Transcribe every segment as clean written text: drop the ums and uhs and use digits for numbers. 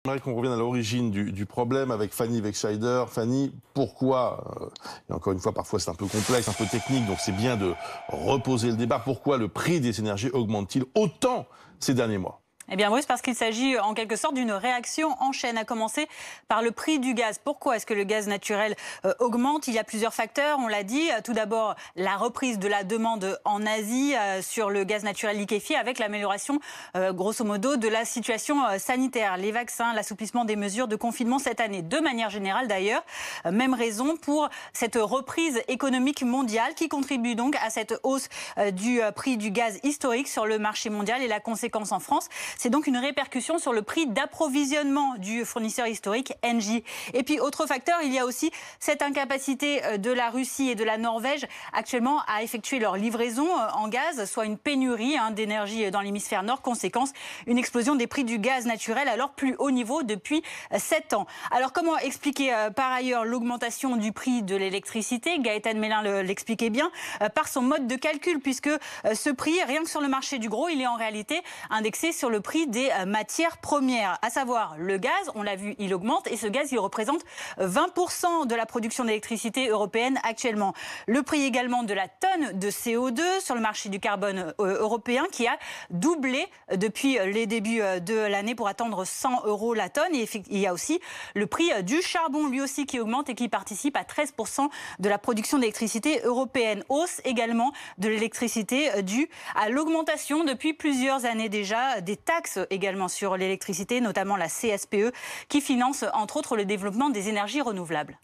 J'aimerais qu'on revienne à l'origine du problème avec Fanny Wegscheider. Fanny, pourquoi, et encore une fois, parfois c'est un peu complexe, un peu technique, donc c'est bien de reposer le débat, pourquoi le prix des énergies augmente-t-il autant ces derniers mois? Eh bien oui, c'est parce qu'il s'agit en quelque sorte d'une réaction en chaîne, à commencer par le prix du gaz. Pourquoi est-ce que le gaz naturel augmente? Il y a plusieurs facteurs, on l'a dit. Tout d'abord, la reprise de la demande en Asie sur le gaz naturel liquéfié avec l'amélioration, grosso modo, de la situation sanitaire. Les vaccins, l'assouplissement des mesures de confinement cette année. De manière générale d'ailleurs, même raison pour cette reprise économique mondiale qui contribue donc à cette hausse du prix du gaz historique sur le marché mondial et la conséquence en France. C'est donc une répercussion sur le prix d'approvisionnement du fournisseur historique Engie. Et puis, autre facteur, il y a aussi cette incapacité de la Russie et de la Norvège actuellement à effectuer leur livraison en gaz, soit une pénurie d'énergie dans l'hémisphère nord. Conséquence, une explosion des prix du gaz naturel à leur plus haut niveau depuis 7 ans. Alors, comment expliquer par ailleurs l'augmentation du prix de l'électricité? Gaëtan Mélin l'expliquait bien, par son mode de calcul, puisque ce prix, rien que sur le marché du gros, il est en réalité indexé sur le prix des matières premières, à savoir le gaz. On l'a vu, il augmente et ce gaz, il représente 20% de la production d'électricité européenne actuellement. Le prix également de la tonne de CO2 sur le marché du carbone européen qui a doublé depuis les débuts de l'année pour atteindre 100 € la tonne. Et il y a aussi le prix du charbon, lui aussi, qui augmente et qui participe à 13% de la production d'électricité européenne. Hausse également de l'électricité due à l'augmentation depuis plusieurs années déjà des taxes également sur l'électricité, notamment la CSPE, qui finance entre autres le développement des énergies renouvelables.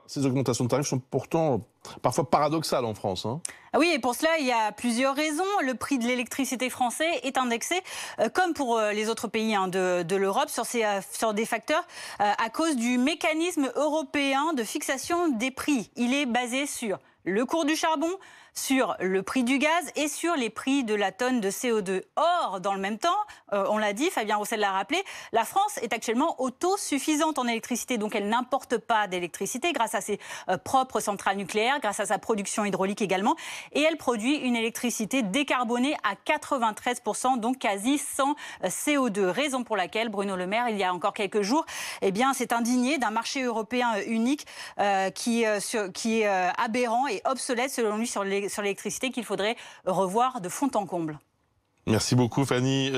Ces augmentations de tarifs sont pourtant parfois paradoxales en France. Oui, et pour cela, il y a plusieurs raisons. Le prix de l'électricité français est indexé, comme pour les autres pays de l'Europe, sur des facteurs à cause du mécanisme européen de fixation des prix. Il est basé sur le cours du charbon, sur le prix du gaz et sur les prix de la tonne de CO2. Or, dans le même temps, on l'a dit, Fabien Roussel l'a rappelé, la France est actuellement autosuffisante en électricité, donc elle n'importe pas d'électricité grâce à ses propres centrales nucléaires, grâce à sa production hydraulique également, et elle produit une électricité décarbonée à 93%, donc quasi sans CO2. Raison pour laquelle Bruno Le Maire, il y a encore quelques jours, s'est indigné d'un marché européen unique qui est aberrant et obsolète selon lui sur l'électricité, qu'il faudrait revoir de fond en comble. Merci beaucoup Fanny.